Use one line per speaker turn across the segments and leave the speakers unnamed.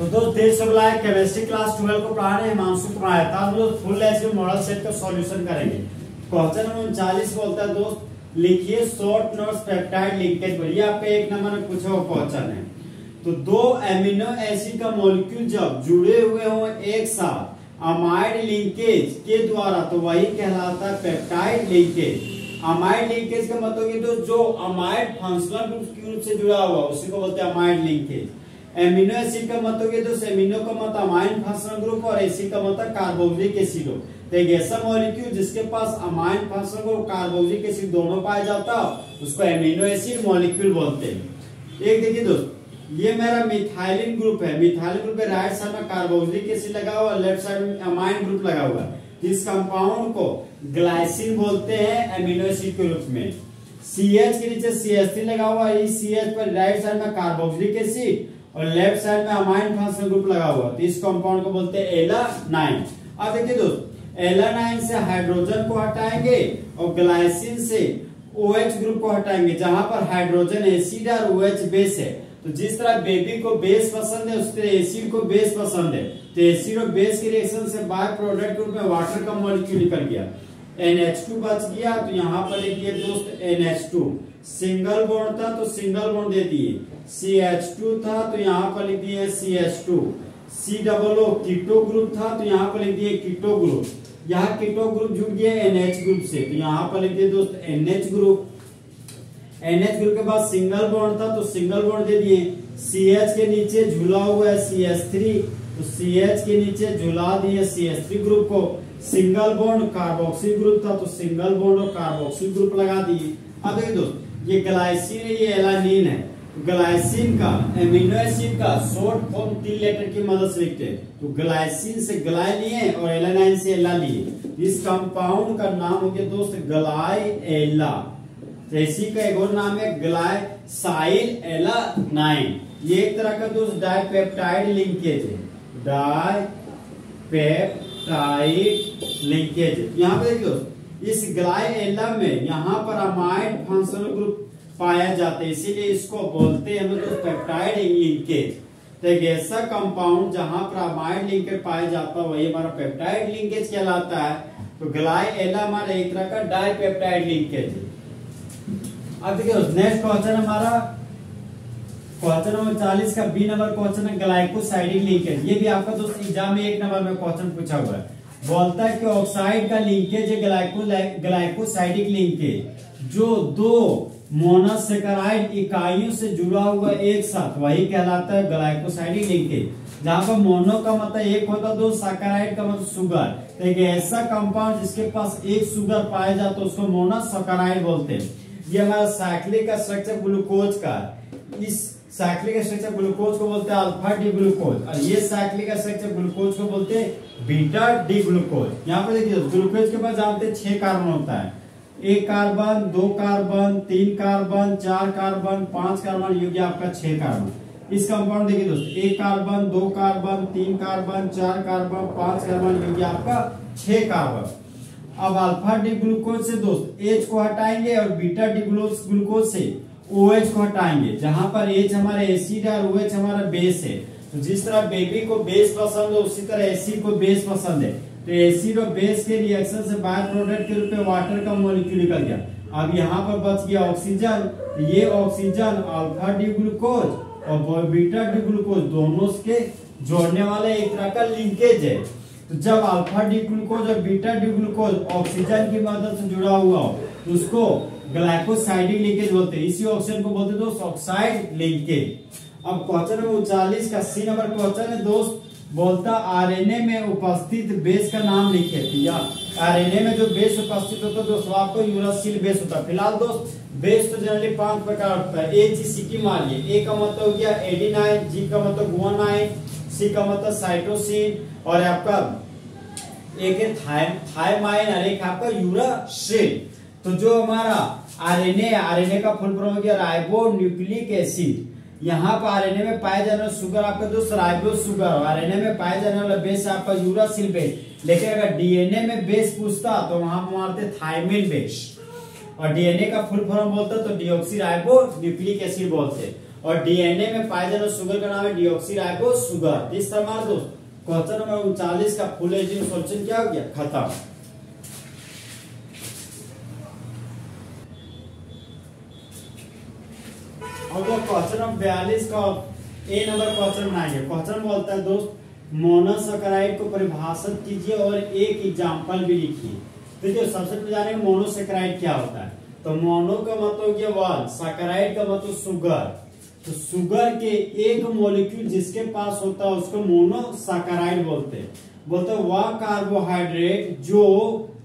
तो दोस्त देर से बुलाया केमिस्ट्री क्लास 12 को पढ़ा रहे हैं हिमांशु कुमार। था दोस्त फुल एचडी मॉडल सेट का सॉल्यूशन करेंगे। क्वेश्चन नंबर 39 बोलता है दोस्त लिखिए शॉर्ट नोट्स पेप्टाइड लिंकेज पर। ये आपका 1 नंबर में पूछा हुआ क्वेश्चन है। तो दो एमिनो एसिड का मॉलिक्यूल जब जुड़े हुए हों एक साथ अमाइड लिंकेज के द्वारा तो वही कहलाता है पेप्टाइड लिंकेज। अमाइड लिंकेज का मतलब ये तो जो अमाइड फंक्शनल ग्रुप से जुड़ा हुआ उसी को बोलते हैं अमाइड लिंकेज। एमिनो एसिड का मतलब ये तो एमिनो का मतलब अमाइन फंक्शनल ग्रुप और एसिड का मतलब कार्बोक्सिलिक एसिड हो। तो एक ऐसा मॉलिक्यूल जिसके पास amine functional group carboxylic acid दोनों पाया जाता है उसको एमिनो एसिड मॉलिक्यूल बोलते हैं। एक देखिए दोस्त ये मेरा मिथाइलिन ग्रुप है। मिथाइलिन ग्रुप पे राइट साइड में कार्बोक्सिलिक एसिड लगा हुआ, लेफ्ट साइड में अमाइन ग्रुप लगा हुआ। इस कंपाउंड को ग्लाइसिन बोलते हैं एमिनो एसिड के रूप में। CH के नीचे CH3 लगा हुआ है। इस CH पर राइट साइड में कार्बोक्सिलिक एसिड और लेफ्ट साइड में अमाइन फंक्शनल ग्रुप लगा हुआ। तो इस कंपाउंड को बोलते हैं एलानाइन। अब देखिए दोस्त एलानाइन से हाइड्रोजन को हटाएंगे और ग्लाइसिन से OH ग्रुप को हटाएंगे जहां पर हाइड्रोजन एसिड और OH बेस है। तो जिस तरह बेबी को बेस पसंद है उस तरह एसिड को बेस पसंद है। तो एसिड और बेस के रिएक्शन से बाय प्रोडक्ट के रूप में वाटर का मॉलिक्यूल निकल गया। NH2 बच गया तो यहाँ पर लिखिए दोस्त NH2। सिंगल बॉन्ड था तो सिंगल बॉन्ड दे दिए। CH2 था तो यहाँ पर लिख दिए CH2। COO कीटो ग्रुप था तो यहाँ पर लिख दिए कीटो ग्रुप। यहाँ कीटो ग्रुप जुड़ गया NH ग्रुप से तो यहाँ पर लिख दिए दोस्त NH ग्रुप। NH ग्रुप के बाद सिंगल बॉन्ड था तो सिंगल बॉन्ड दे दिए। CH के नीचे झूला हुआ है CH3 तो CH के नीचे झूला दिए CH3 ग्रुप को। सिंगल बॉन्ड कार्बोक्सिल ग्रुप था तो सिंगल बॉन्ड और कार्बोक्सिल ग्रुप लगा दिए। अब देखिए दोस्त ये ग्लाइसिन है ये एलानिन है। ग्लाइसिन का एमिनो एसिड का शॉर्ट फॉर्म 3 लेटर की मदद से लिखते हैं। तो ग्लाइसिन से ग्लाइ लिए और एलानाइन से एला लिए। इस कंपाउंड का नाम हो गया दोस्त ग्लाइएला। इसी का एक और नाम है ग्लाइसाइल एलानाइन। ये एक तरह का दोस्त डाइपेप्टाइड लिंकेज है। Dipeptide linkage. यहाँ पे देखिए दोस्त इस ग्लाइएला में यहाँ पर अमाइड फंक्शनल ग्रुप पाया जाता है इसीलिए इसको बोलते हैं हम लोग पेप्टाइड लिंकेज। तो एक ऐसा कंपाउंड जहां पर अमाइड लिंकेज पाया जाता है वही हमारा पेप्टाइड लिंकेज कहलाता है। तो ग्लाइएला हमारा एक तरह का डाइपेप्टाइड लिंकेज है। अब देखिए नेक्स्ट क्वेश्चन हमारा क्वेश्चन नंबर 40 का B नंबर क्वेश्चन है ग्लाइकोसाइडिक लिंकेज। ये भी आपका दोस्त एग्जाम में 1 नंबर में क्वेश्चन पूछा हुआ है। बोलता है कि ऑक्साइड का लिंकेज है ग्लाइकोसाइडिक लिंकेज जो दो मोनोसैकेराइड इकाइयों से जुड़ा हुआ एक साथ वही कहलाता है ग्लाइकोसाइडिक लिंकेज। जहां पर मोनो का मतलब एक होता है, दो सैकेराइड का मतलब शुगर। तो एक ऐसा कंपाउंड जिसके पास एक शुगर पाया जाता है उसको मोनोसैकेराइड बोलते हैं। ये हमारा साइक्लिक का स्ट्रक्चर ग्लूकोज का। इस साइक्लिक स्ट्रक्चर ग्लूकोज को बोलते हैं अल्फा डी ग्लूकोज और ये साइक्लिक स्ट्रक्चर ग्लूकोज को बोलते हैं बीटा डी ग्लूकोज। यहाँ पर देखिए ग्लूकोज के पास जानते हैं 6 कार्बन होता है। 1 carbon 2 carbon 3 carbon 4 carbon 5 carbon ये आपका 6 कार्बन। इस कंपाउंड देखिए दोस्त 1 carbon 2 carbon 3 carbon 4 carbon 5 carbon ये आपका 6 कार्बन। अब अल्फा डी ग्लूकोज से दोस्त H को हटाएंगे और बीटा डी ग्लूकोज से OH को हटाएंगे जहां पर H हमारा एसिड है और OH हमारा बेस है। तो जिस तरह बेबी को बेस पसंद है उसी तरह एसिड को बेस पसंद है। तो एसिड और बेस के रिएक्शन से बाय प्रोडक्ट के रूप में वाटर का मॉलिक्यूल निकल गया। अब यहाँ पर बच गया ऑक्सीजन। ये ऑक्सीजन अल्फा डी ग्लूकोज और बीटा डी ग्लूकोज दोनों के जोड़ने वाला एक तरह का लिंकेज है। तो जब अल्फा डी ग्लूकोज और बीटा डी ग्लूकोज ऑक्सीजन की मदद से जुड़ा हुआ हो तो उसको ग्लाइकोसाइडिक लिंकेज बोलते हैं। इसी ऑक्सीजन को बोलते हैं दोस्त ऑक्साइड लिंकेज। अब क्वेश्चन नंबर 39 का C नंबर क्वेश्चन है दोस्त बोलता आरएनए में उपस्थित बेस का नाम लिखे। आरएनए में जो बेस उपस्थित होता है दोस्तों आपको यूरासिल बेस होता है। फिलहाल दोस्त बेस तो जनरली 5 प्रकार होता है। AGC मानिए A का मतलब हो गया एडिनाइन, G का मतलब गुआनाइन, C का मतलब साइटोसिन और आपका एक है थायमाइन और एक आपका यूरासिल। तो जो हमारा आरएनए का फुल फॉर्म हो गया राइबो न्यूक्लिक एसिड। यहाँ पर आरएनए में पाया जाने वाला शुगर आपका दोस्त राइबो शुगर और आरएनए में पाया जाने वाला बेस आपका यूरासिल बेस। लेकिन अगर डीएनए में बेस पूछता तो वहां पर मारते थायमिन बेस और डीएनए का फुल फॉर्म बोलते तो डीऑक्सी राइबो न्यूक्लिक एसिड बोलते। और डीएनए में पाए जाने शुगर का नाम है डीऑक्सीराइबो शुगर। इस तरह दोस्त क्वेश्चन नंबर 39 का फुल एजिंग सॉल्यूशन क्या हो गया, खत्म। अब क्वेश्चन नंबर 42 का ए नंबर क्वेश्चन बनाएंगे। क्वेश्चन बोलता है दोस्त मोनोसैकेराइड को परिभाषित कीजिए और एक एग्जांपल भी लिखिए। देखिए सबसे पहले जानेंगे मोनोसैकेराइड क्या होता है। तो मोनो का मतलब हो गया वन, सैकेराइड का मतलब शुगर। तो शुगर के एक मॉलिक्यूल जिसके पास होता है उसको मोनोसैकेराइड बोलते हैं। बोलते वह कार्बोहाइड्रेट जो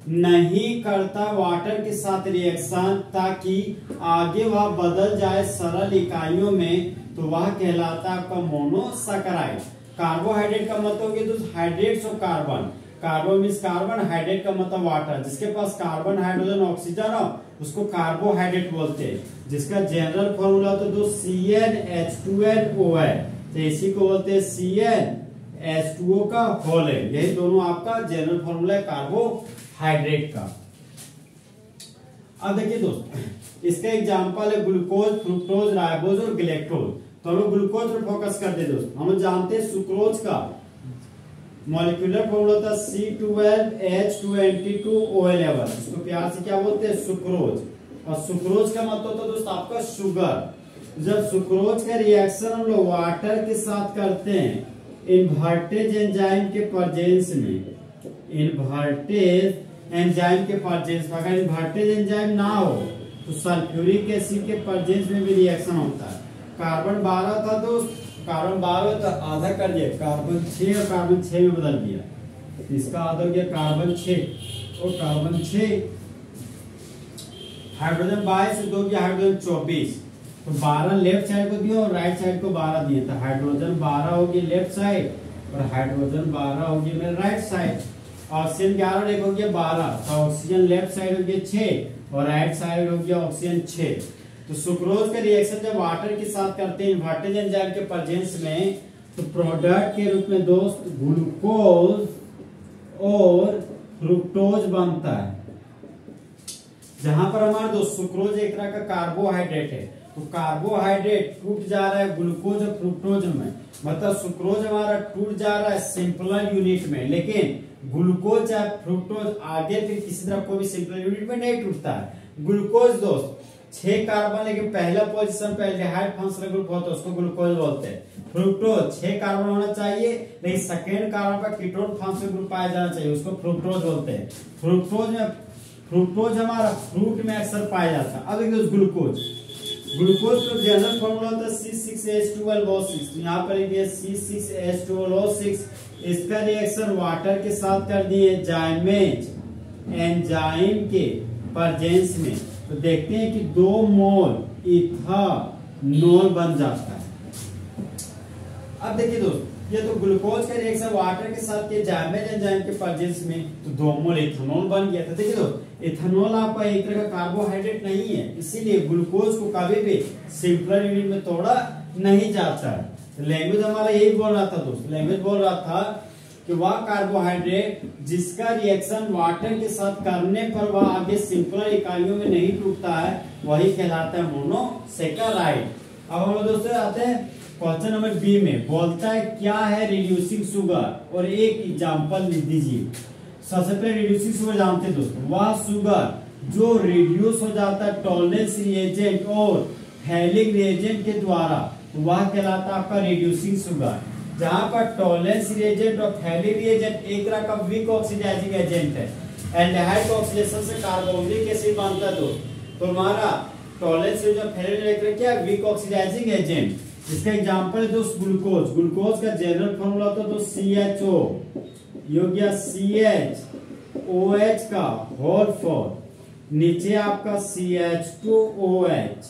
नहीं करता वाटर के साथ रिएक्शन ताकि आगे वह बदल जाए सरल इकाइयों में, तो वह कहलाता है आपका मोनोसैकेराइड। कार्बोहाइड्रेट का मतलब हो गया दोस्त hydrates of carbon. Carbon means carbon, hydrate का मतलब वाटर। जिसके पास कार्बन हाइड्रोजन ऑक्सीजन हो उसको कार्बोहाइड्रेट बोलते हैं। जिसका जनरल फॉर्मूला तो दोस्त CnH2nO है, तो इसी को बोलते हैं CnH2O का होल है। यही दोनों आपका जनरल फॉर्मूला है कार्बोहाइड्रेट का। अब देखिए दोस्त इसका एग्जांपल है ग्लूकोज, फ्रुक्टोज, राइबोज और गैलेक्टोज। तो हम लोग ग्लूकोज पर फोकस करते हैं दोस्त। हम लोग जानते हैं सुक्रोज का मॉलिक्यूलर फॉर्मूला था C12H2NT2OL11। इसको प्यार से क्या बोलते हैं, सुक्रोज। और सुक्रोज का मतलब होता है दोस्त आपका शुगर। जब सुक्रोज का रिएक्शन हम लोग वाटर के साथ करते हैं इन्वर्टेज एंजाइम के प्रेजेंस में, इन्वर्टेज एंजाइम के प्रेजेंस में, अगर इन्वर्टेज एंजाइम ना हो तो सल्फ्यूरिक एसिड के प्रेजेंस में भी रिएक्शन होता है। कार्बन 12 था दोस्त, कार्बन 12 तो आधा कर दिया, कार्बन 6 और कार्बन 6 में बदल दिया। इसका आधा हो गया कार्बन 6 और कार्बन 6। हाइड्रोजन 22 से 2 गया हाइड्रोजन 24। तो 12 लेफ्ट साइड को दिया और राइट साइड को 12 दिए। तो हाइड्रोजन 12 होगी लेफ्ट साइड और हाइड्रोजन 12 होगी मेरे राइट साइड। ऑक्सीजन 11 हो गया 12, तो ऑक्सीजन लेफ्ट साइड हो गया 6 और राइट साइड हो गया ऑक्सीजन 6। तो सुक्रोज का रिएक्शन जब वाटर के साथ करते हैं इन्वर्टेज एंजाइम के प्रेजेंस में, तो प्रोडक्ट के रूप में दोस्त ग्लूकोज और फ्रुक्टोज बनता है। जहां पर हमारा दोस्त सुक्रोज एक तरह का कार्बोहाइड्रेट है, तो कार्बोहाइड्रेट टूट जा रहा है ग्लूकोज और फ्रुक्टोज में। मतलब सुक्रोज हमारा टूट जा रहा है सिंपलर यूनिट में, लेकिन ग्लूकोज या फ्रुक्टोज आगे फिर किसी तरह कोई भी सिंपलर यूनिट में नहीं टूटता है। ग्लूकोज दोस्त 6 कार्बन, लेकिन पहला पोजीशन पे एल्डिहाइड फंक्शनल ग्रुप होता है उसको ग्लूकोज बोलते हैं। फ्रुक्टोज 6 कार्बन होना चाहिए लेकिन सेकेंड कार्बन पर कीटोन फंक्शनल ग्रुप पाया जाना चाहिए, उसको फ्रुक्टोज बोलते हैं। फ्रुक्टोज हमारा फ्रूट में अक्सर पाया जाता है। अब देखिए ग्लूकोज, ग्लूकोज का जनरल फॉर्मूला होता है C6H12O6। तो यहाँ पर C6H12O6, इसका रिएक्शन वाटर के साथ कर दिए जाइमेज एंजाइम के प्रेजेंस में, तो देखते हैं कि 2 मोल इथानॉल बन जाता है। अब देखिए दोस्त ये तो ग्लूकोज का रिएक्शन वाटर के साथ किया जाइमेज एंजाइम के प्रेजेंस में, तो 2 मोल इथानॉल बन गया था। देखिए दोस्त इथानॉल आपका एक तरह का कार्बोहाइड्रेट नहीं है, इसीलिए ग्लूकोज को कभी भी सिंपलर यूनिट में तोड़ा नहीं जाता है। लैंग्वेज हमारा यही बोल रहा था दोस्त, लैंग्वेज बोल रहा था कि वह कार्बोहाइड्रेट जिसका रिएक्शन वाटर के साथ करने पर वह आगे सिंपलर इकाइयों में नहीं टूटता है, वही कहलाता है मोनोसैकेराइड। अब हम लोग दोस्तों आते हैं क्वेश्चन नंबर बी में। बोलता है क्या है रिड्यूसिंग शुगर और एक एग्जांपल लिख दीजिए। सबसे पहले रिड्यूसिंग शुगर जानते हैं दोस्तों, वह शुगर जो रिड्यूस हो जाता है टॉलरेंस रिएजेंट और फैलिंग रिएजेंट के द्वारा, वह कहलाता है आपका रिड्यूसिंग शुगर। जहां पर टॉलरेंस रिएजेंट और फैलिंग रिएजेंट एक तरह का वीक ऑक्सीडाइजिंग एजेंट है। एल्डिहाइड ऑक्सीडेशन से कार्बोक्सिलिक एसिड बनता है दोस्त, तो हमारा टॉलरेंस रिएजेंट फैलिंग रिएजेंट क्या है, वीक ऑक्सीडाइजिंग एजेंट। इसका एग्जांपल है दोस्त ग्लूकोज। ग्लूकोज का जनरल फॉर्मूला होता है तो CHO, ये हो गया CHOH का होल फॉर्म, नीचे आपका CH2OH।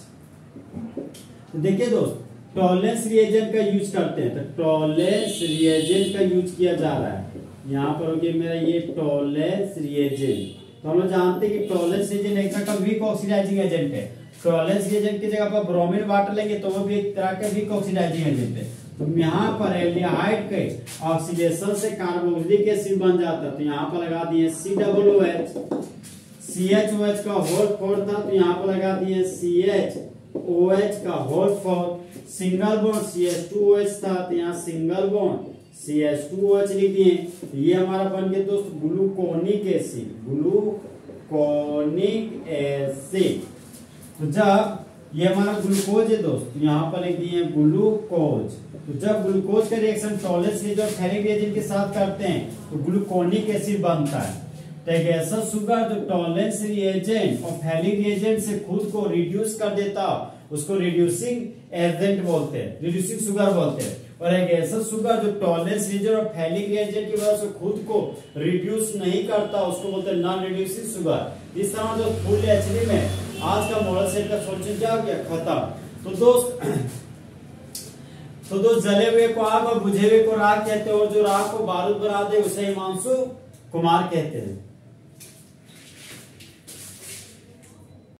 तो देखिए दोस्त टॉलरेंस रिएजेंट का यूज करते हैं, तो टॉलरेंस रिएजेंट का यूज किया जा रहा है। यहाँ पर हो गया मेरा ये टॉलरेंस रिएजेंट। तो हम लोग जानते हैं कि टॉलरेंस रिएजेंट एक तरह का वीक ऑक्सीडाइजिंग एजेंट है। टॉलरेंस रिएजेंट की जगह पर ब्रोमीन वाटर लेंगे तो वो भी एक तरह का वीक ऑक्सीडाइजिंग एजेंट है। तो यहाँ पर एल्डिहाइड के ऑक्सीडेशन से कार्बोक्सिलिक एसिड बन जाता है, तो यहाँ पर लगा दिए COOH। CHOH का होल फॉर्म था तो यहाँ पर लगा दिए CHOH का whole form. Single bond CH2OH था, तो यहाँ सिंगल बॉन्ड CH2OH लिख दिए। तो ये हमारा बन गया दोस्त ग्लूकोनिक एसिड, ग्लूकोनिक एसिड। तो जब ये हमारा ग्लूकोज है दोस्त, यहाँ पर लिख दिए ग्लूकोज। तो जब ग्लूकोज का रिएक्शन टॉलेंस रिएजेंट और फेरिक रिएजेंट के साथ करते हैं तो ग्लूकोनिक एसिड बनता है। तो एक ऐसा शुगर जो टॉलेंस रिएजेंट और फेरिक रिएजेंट से खुद को रिड्यूस कर देता, उसको रिड्यूसिंग एजेंट बोलते हैं, रिड्यूसिंग शुगर बोलते हैं। और एक ऐसा शुगर जो टॉलेंस रिएजेंट और फेरिक रिएजेंट की वजह से खुद को रिड्यूस नहीं करता, उसको बोलते हैं नॉन रिड्यूसिंग शुगर। इस तरह जो फुल एचडी में आज का मॉडल सेट का सॉल्यूशन क्या हो गया, खत्म। तो दोस्त जले हुए को आग और बुझे हुए को राख कहते हैं, और जो राख को बारूद बना दे उसे हिमांशु कुमार कहते हैं।